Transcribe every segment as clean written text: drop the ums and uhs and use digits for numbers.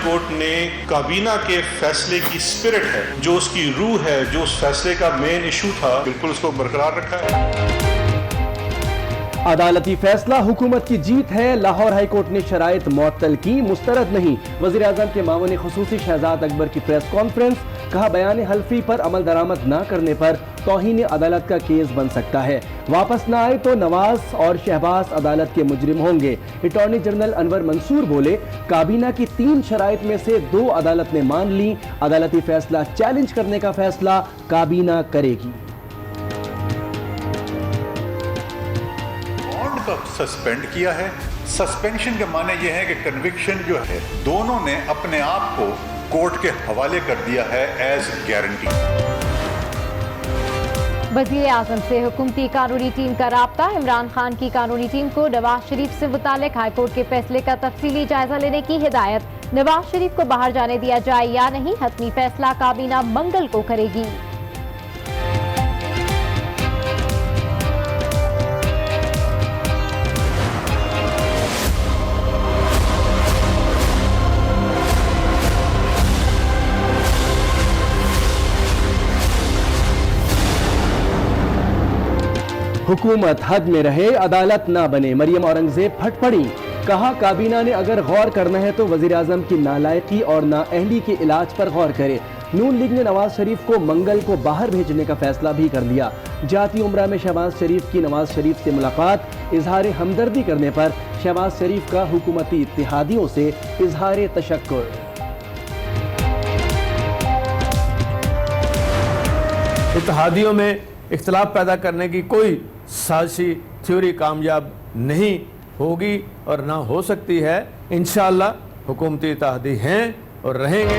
Court ने काबीना के फैसले की स्पिरिट है, जो उसकी रूह है, जो उस फैसले का मेन इशू था, बिल्कुल उसको बरकरार रखा है। अदालती फैसला हुकूमत की जीत है। लाहौर हाई कोर्ट ने शराइत मुअत्तल की, मुस्तरद नहीं। वज़ीर आज़म के मामून खुसूसी शहजाद अकबर की प्रेस कॉन्फ्रेंस, कहा बयान हल्फी पर अमल दरामद न करने पर तौहीन अदालत का केस बन सकता है। वापस न आए तो नवाज और शहबाज अदालत के मुजरिम होंगे। अटॉर्नी जनरल अनवर मंसूर बोले, काबीना की 3 शराइत में से 2 अदालत ने मान ली। अदालती फैसला चैलेंज करने का फैसला काबीना करेगी। सस्पेंड किया है। सस्पेंशन के माने यह है कि कन्विक्शन जो है दोनों ने अपने आप को कोर्ट के हवाले कर दिया है एज गारंटी। वज़ीर आज़म से हुकूमती कानूनी टीम का राब्ता। इमरान खान की कानूनी टीम को नवाज शरीफ से मुतालिक हाईकोर्ट के फैसले का तफसीली जायजा लेने की हिदायत। नवाज शरीफ को बाहर जाने दिया जाए या नहीं, हतमी फैसला काबीना मंगल को करेगी। हुकूमत हद में रहे, अदालत ना बने। मरियम औरंगजेब फट पड़ी, कहा काबीना ने अगर गौर करना है तो वज़ीर आज़म की नालायकी और नाअहली के इलाज पर गौर करे। नून लीग ने नवाज शरीफ को मंगल को बाहर भेजने का फैसला भी कर लिया। जाती उम्रा में शहबाज शरीफ की नवाज शरीफ से मुलाकात, इजहार हमदर्दी करने पर शहबाज शरीफ का हुकूमती इत्तेहादियों से इजहार तशक्कुर। इत्तेहादियों में इख्तलाफ पैदा करने की कोई साजिशी थ्योरी कामयाब नहीं होगी और ना हो सकती है। इंशाअल्लाह हुकूमती इत्तेहादी हैं और रहेंगे।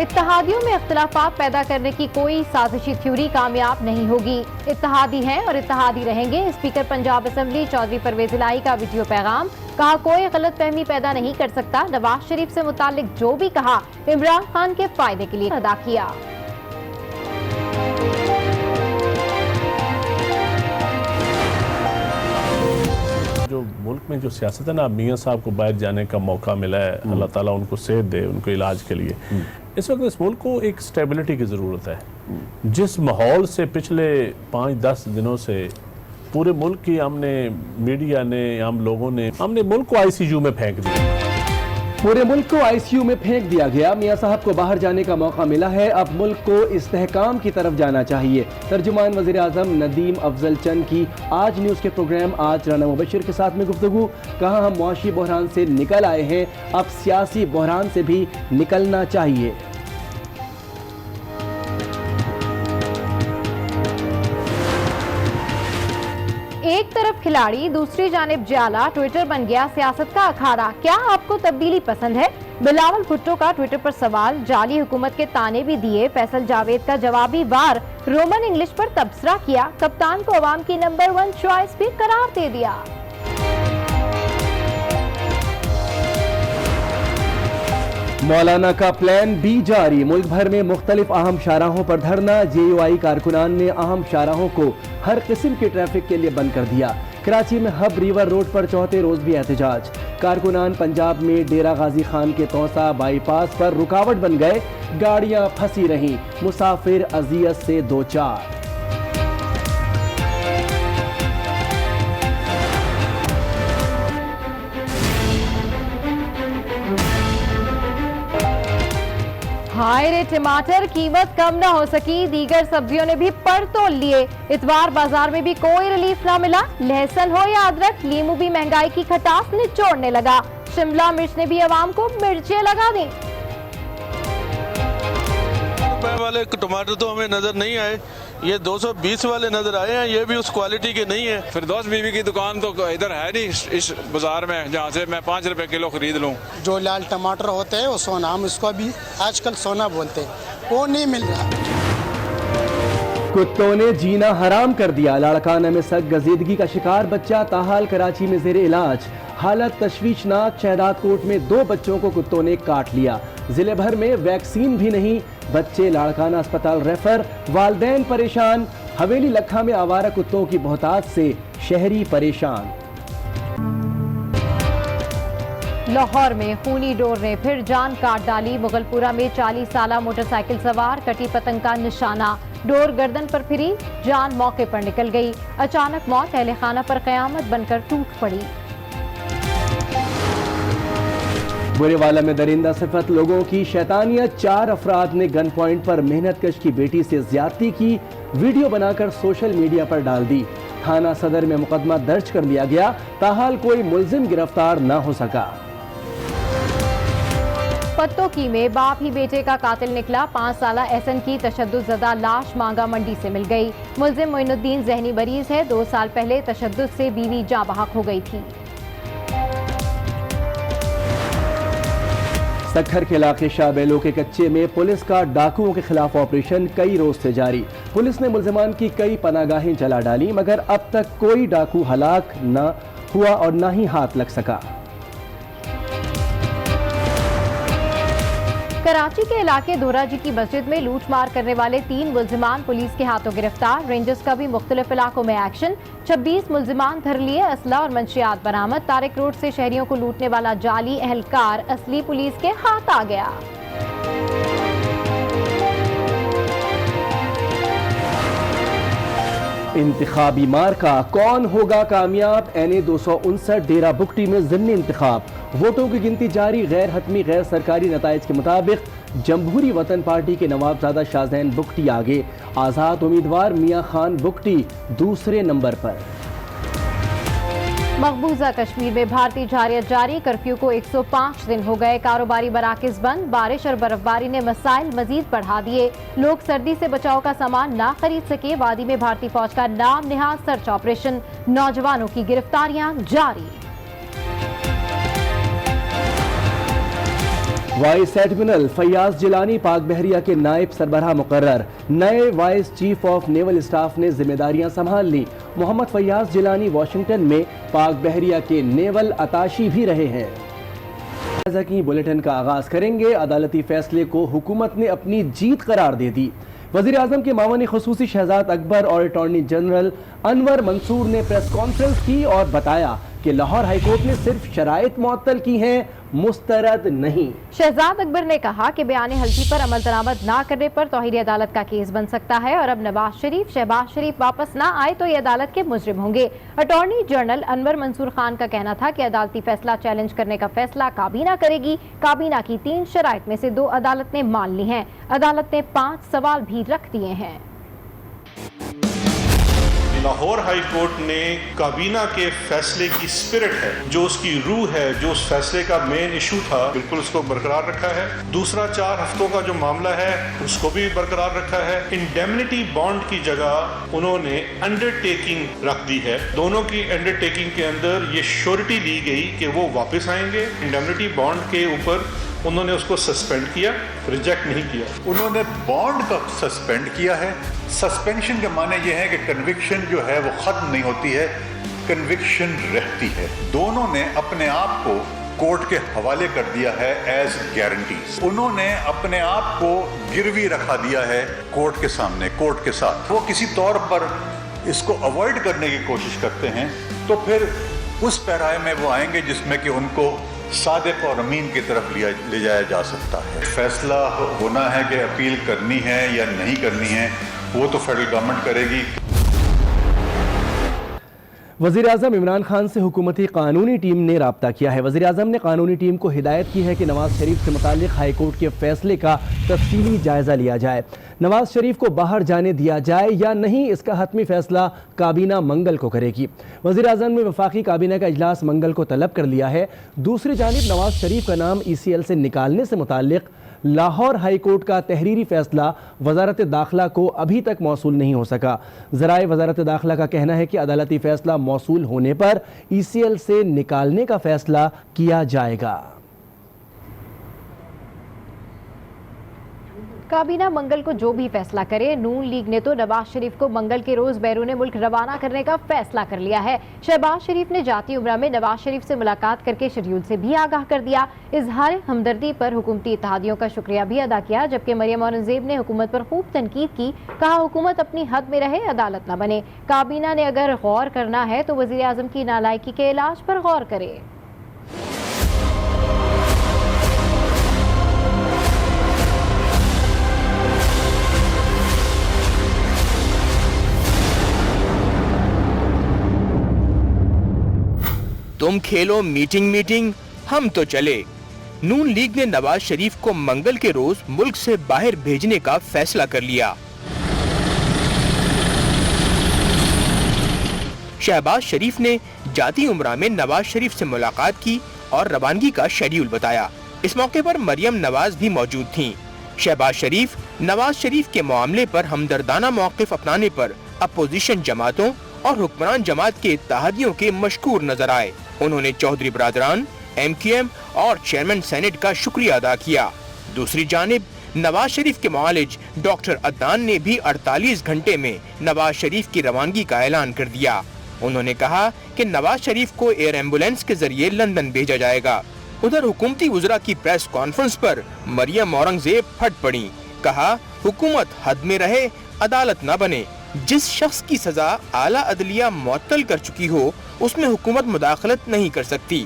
इत्तेहादियों में इख्तलाफात पैदा करने की कोई साजिशी थ्योरी कामयाब नहीं होगी। इत्तेहादी हैं और इत्तेहादी रहेंगे। स्पीकर पंजाब असम्बली चौधरी परवेज इलाही का वीडियो पैगाम, कहा कोई गलत फहमी पैदा नहीं कर सकता। नवाज शरीफ से मुतालिक जो भी कहा इमरान खान के फायदे के लिए अदा किया। जो मुल्क में जो सियासत है ना, मियाँ साहब को बाहर जाने का मौका मिला है, अल्लाह ताला उनको सेहत दे, उनको इलाज के लिए। इस वक्त इस मुल्क को एक स्टेबिलिटी की ज़रूरत है। जिस माहौल से पिछले 5-10 दिनों से पूरे मुल्क की हमने, मीडिया ने, हम लोगों ने, हमने मुल्क को ICU में फेंक दिया। पूरे मुल्क को ICU में फेंक दिया गया। मियाँ साहब को बाहर जाने का मौका मिला है, अब मुल्क को इस्तेहकाम की तरफ जाना चाहिए। तर्जुमान वज़ीर आज़म नदीम अफजल चंद की आज न्यूज़ के प्रोग्राम आज राना मुबशिर के साथ में गुफ्तगू, कहा हम मुआशी बहरान से निकल आए हैं, अब सियासी बहरान से भी निकलना चाहिए। एक तरफ खिलाड़ी, दूसरी जानिब जाला, ट्विटर बन गया सियासत का अखाड़ा। क्या आपको तब्दीली पसंद है? बिलावल भुट्टो का ट्विटर पर सवाल, जाली हुकूमत के ताने भी दिए। फैसल जावेद का जवाबी वार, रोमन इंग्लिश पर तबसरा किया। कप्तान को अवाम की नंबर 1 चॉइस भी करार दे दिया। मौलाना का प्लान बी जारी, मुल्क भर में मुख्तलिफ अहम शाहराहों पर धरना। JUI कारकुनान ने अहम शाहराहों को हर किस्म के ट्रैफिक के लिए बंद कर दिया। कराची में हब रिवर रोड पर चौथे रोज भी एहतजाज। कारकुनान पंजाब में डेरा गाजी खान के तौसा बाईपास पर रुकावट बन गए, गाड़ियां फंसी रहीं, मुसाफिर अजियत से दो चार। हाय रे टमाटर, कीमत कम ना हो सकी, दीगर सब्जियों ने भी पर तोल लिए। इतवार बाजार में भी कोई रिलीफ ना मिला। लहसुन हो या अदरक, लीमू भी महंगाई की खटास निचोड़ने लगा। शिमला मिर्च ने भी आवाम को मिर्चें लगा दी। रुपए वाले टमाटर तो हमें नजर नहीं आए, ये 220 वाले नजर आए हैं, ये भी उस क्वालिटी के नहीं है। फिरदौस बीवी की दुकान तो इधर है नहीं इस बाजार में, जहाँ से मैं 5 रुपए किलो खरीद लूँ। जो लाल टमाटर होते हैं वो सोना, हम इसको भी आजकल सोना बोलते हैं, वो नहीं मिल रहा। कुत्तों ने जीना हराम कर दिया। लाड़काना में सख्त गजीदगी का शिकार बच्चा ताहाल कराची में जेर इलाज। हालत तशवीशनाक, शहदाद कोट में 2 बच्चों को कुत्तों ने काट लिया। जिले भर में वैक्सीन भी नहीं, बच्चे लाड़काना अस्पताल रेफर। वालदैन परेशान, हवेली लखा में आवारा कुत्तों की बहुतात से शहरी परेशान। लाहौर में खूनी डोर ने फिर जान काट डाली। मुगलपुरा में 40 साला मोटरसाइकिल सवार कटी पतंग का निशाना, डोर गर्दन पर फिरी, जान मौके पर निकल गई। अचानक मौत अहले खाना पर कयामत बनकर टूट पड़ी। बुरेवाला में दरिंदा सिफत लोगों की शैतानियत, 4 अफराद ने गन पॉइंट पर मेहनतकश की बेटी से ज्यादती की, वीडियो बनाकर सोशल मीडिया पर डाल दी। थाना सदर में मुकदमा दर्ज कर लिया गया, ताहाल कोई मुलजिम गिरफ्तार न हो सका। पत्तोकी में बाप ही बेटे का कातिल निकला। 5 साला एहसन की तशद्दुदज़दा लाश मांगा मंडी से मिल गई। मुलजिम मोइनुद्दीन जहनी मरीज है। 2 साल पहले तशद्दुद से बीवी जाँ बहक हो गई थी। सक्खर के इलाके शाहबेलो के कच्चे में पुलिस का डाकुओं के खिलाफ ऑपरेशन कई रोज से जारी। पुलिस ने मुल्जिमान की कई पनागाहें जला डाली, मगर अब तक कोई डाकू हलाक न हुआ और न ही हाथ लग सका। कराची के इलाके धोराजी की मस्जिद में लूट मार करने वाले 3 मुल्जिमान पुलिस के हाथों गिरफ्तार। रेंजर्स का भी मुख्तलिफ इलाकों में एक्शन। 26 मुल्जिमान धर लिए, असला और मंशियात बरामद। तारिक रोड से शहरियों को लूटने वाला जाली एहलकार असली पुलिस के हाथ आ गया। इंतखाबी मार्का, कौन होगा कामयाब? NA 259 डेरा बुगटी में ज़िमनी इंतखाब, वोटों की गिनती जारी। गैर हतमी गैर सरकारी नताइज के मुताबिक जमहूरी वतन पार्टी के नवाबजादा शाहजैन बुगटी आगे, आज़ाद उम्मीदवार मियाँ खान बुगटी दूसरे नंबर पर। मकबूजा कश्मीर में भारतीय जारियत जारी। कर्फ्यू को 105 दिन हो गए। कारोबारी मराकिज बंद। बारिश और बर्फबारी ने मसाइल मजीद बढ़ा दिए। लोग सर्दी से बचाव का सामान ना खरीद सके। वादी में भारतीय फौज का नाम निहाद सर्च ऑपरेशन। नौजवानों की गिरफ्तारियां जारी। वाइस एडमिरल फैयाज जिलानी पाक बहरिया के नायब सरबराह मुकर्रर। नए vice chief of naval staff ने जिम्मेदारियां संभाल ली। मोहम्मद फैयाज जिलानी वाशिंगटन में पाक बहरिया के नेवल अताशी भी रहे हैं। जैसा कि बुलेटिन का आगाज करेंगे, अदालती फैसले को हुकूमत ने अपनी जीत करार दे दी। वज़ीर आज़म के मामून खुसूसी शहजाद अकबर और अटॉर्नी जनरल अनवर मंसूर ने प्रेस कॉन्फ्रेंस की और बताया कि लाहौर हाईकोर्ट ने सिर्फ शराइत मुअत्तल की हैं, मुस्तरद नहीं। शहजाद अकबर ने कहा कि बयान हल्फी पर अमल दरामद ना करने पर तौहीर अदालत का केस बन सकता है और अब नवाज शरीफ शहबाज शरीफ वापस ना आए तो ये अदालत के मुजरिम होंगे। अटॉर्नी जनरल अनवर मंसूर खान का कहना था कि अदालती फैसला चैलेंज करने का फैसला काबीना करेगी। काबीना की 3 शराइत में से 2 अदालत ने मान ली हैं। अदालत ने 5 सवाल भी रख दिए हैं। लाहौर हाई कोर्ट ने काबीना के फैसले की स्पिरिट है, जो उसकी रूह है, जो उस फैसले का मेन इशू था, बिल्कुल उसको बरकरार रखा है। दूसरा 4 हफ्तों का जो मामला है उसको भी बरकरार रखा है। इंडेमनिटी बॉन्ड की जगह उन्होंने अंडरटेकिंग रख दी है। दोनों की अंडरटेकिंग के अंदर ये श्योरिटी दी गई कि वो वापस आएंगे। इंडेमनिटी बॉन्ड के ऊपर उन्होंने उसको सस्पेंड किया, रिजेक्ट नहीं किया। उन्होंने बॉन्ड का सस्पेंड किया है। सस्पेंशन के माने ये है कि कन्विक्शन जो है वो खत्म नहीं होती है, कन्विक्शन रहती है। दोनों ने अपने आप को कोर्ट के हवाले कर दिया है एज गारंटीज। उन्होंने अपने आप को गिरवी रखा दिया है कोर्ट के सामने, कोर्ट के साथ। वो किसी तौर पर इसको अवॉइड करने की कोशिश करते हैं तो फिर उस पैराए में वो आएंगे जिसमें कि उनको सादिक और अमीन की तरफ ले जाया जा सकता है। फैसला होना है कि अपील करनी है या नहीं करनी है, वो तो फेडरल गवर्नमेंट करेगी। वज़ीर आज़म इमरान खान से हुकूमती कानूनी टीम ने राब्ता किया है। वज़ीर आज़म ने कानूनी टीम को हिदायत की है कि नवाज शरीफ से मुताल्लिक़ हाई कोर्ट के फैसले का तफसीली जायज़ा लिया जाए। नवाज शरीफ को बाहर जाने दिया जाए या नहीं, इसका हतमी फैसला काबीना मंगल को करेगी। वज़ीर आज़म ने वफाकी काबीना का इजलास मंगल को तलब कर लिया है। दूसरी जानिब नवाज शरीफ का नाम ECL से निकालने से मुताल्लिक़ लाहौर हाई कोर्ट का तहरीरी फैसला वजारत दाखिला को अभी तक मौसूल नहीं हो सका। ज़राए वजारत दाखिला का कहना है कि अदालती फैसला मौसूल होने पर ECL से निकालने का फैसला किया जाएगा। काबीना मंगल को जो भी फैसला करे, नून लीग ने तो नवाज शरीफ को मंगल के रोज बैरून मुल्क रवाना करने का फैसला कर लिया है। शहबाज शरीफ ने जाती उम्रा में नवाज शरीफ से मुलाकात करके शेड्यूल से भी आगाह कर दिया। इजहार हमदर्दी पर हुकूमती इत्तेहादियों का शुक्रिया भी अदा किया, जबकि मरियम औरंगजेब ने हुकूमत पर खूब तनकीद की। कहा हुकूमत अपनी हद में रहे, अदालत न बने। काबीना ने अगर गौर करना है तो वज़ीर आज़म की नालायकी के इलाज पर गौर करे। तुम खेलो मीटिंग मीटिंग, हम तो चले। नून लीग ने नवाज शरीफ को मंगल के रोज मुल्क से बाहर भेजने का फैसला कर लिया। शहबाज शरीफ ने जाती उम्रा में नवाज शरीफ से मुलाकात की और रवानगी का शेड्यूल बताया। इस मौके पर मरियम नवाज भी मौजूद थीं। शहबाज शरीफ नवाज शरीफ के मामले पर हमदर्दाना मौक़िफ़ अपनाने पर अपोजिशन जमातों और हुक्मरान जमात के इत्तेहादियों के मशकूर नजर आए। उन्होंने चौधरी बरादरान, MQM और चेयरमैन सेनेट का शुक्रिया अदा किया। दूसरी जानिब नवाज शरीफ के मुआलिज डॉक्टर अदनान ने भी 48 घंटे में नवाज शरीफ की रवानगी का ऐलान कर दिया। उन्होंने कहा कि नवाज शरीफ को एयर एम्बुलेंस के जरिए लंदन भेजा जाएगा। उधर हुकूमती वज़रा की प्रेस कॉन्फ्रेंस पर मरियम औरंगजेब फट पड़ी। कहा, हुकूमत हद में रहे, अदालत न बने। जिस शख्स की सजा आला अदलिया मुअत्तल कर चुकी हो, उसमें हुकूमत मुदाखलत नहीं कर सकती।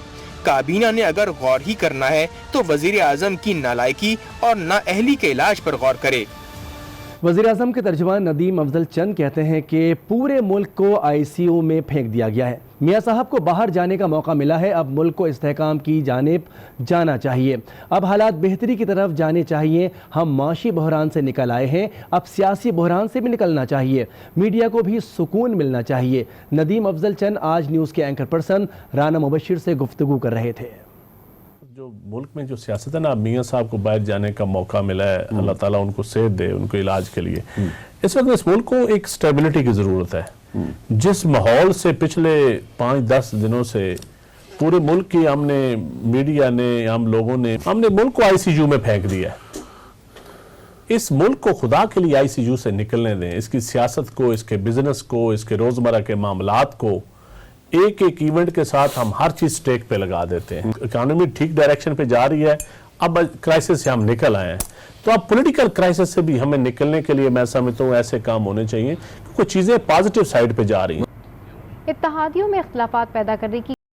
काबीना ने अगर गौर ही करना है तो वजीर आजम की नालायकी और नाअहली के इलाज पर गौर करे। वज़ीर आज़म के तर्जुमान नदीम अफजल चंद कहते हैं कि पूरे मुल्क को ICU में फेंक दिया गया है। मियाँ साहब को बाहर जाने का मौका मिला है, अब मुल्क को इस्तेहकाम की जानिब जाना चाहिए। अब हालात बेहतरी की तरफ जाने चाहिए। हम माशी बहरान से निकल आए हैं, अब सियासी बहरान से भी निकलना चाहिए। मीडिया को भी सुकून मिलना चाहिए। नदीम अफजल चंद आज न्यूज़ के एंकर पर्सन राना मुबशिर से गुफ्तगू कर रहे थे। जो मुल्क में जो सियासत है ना, मियाँ साहब को बाहर जाने का मौका मिला है, अल्लाह ताला उनको सेहत दे, उनको इलाज के लिए। इस वक्त इस मुल्क को एक स्टेबिलिटी की ज़रूरत है। जिस माहौल से पिछले 5-10 दिनों से पूरे मुल्क की हमने, मीडिया ने, हम लोगों ने, हमने मुल्क को ICU में फेंक दिया है। इस मुल्क को खुदा के लिए ICU से निकलने दें। इसकी सियासत को, इसके बिजनेस को, इसके रोजमर्रा के मामलात को एक एक इवेंट के साथ हम हर चीज स्टेक पे लगा देते हैं। इकोनॉमी ठीक डायरेक्शन पे जा रही है, अब क्राइसिस से हम निकल आए हैं, तो अब पॉलिटिकल क्राइसिस से भी हमें निकलने के लिए मैं समझता हूँ ऐसे काम होने चाहिए, क्योंकि चीजें पॉजिटिव साइड पे जा रही हैं। इत्तेहादियों में इख्तिलाफात पैदा करने की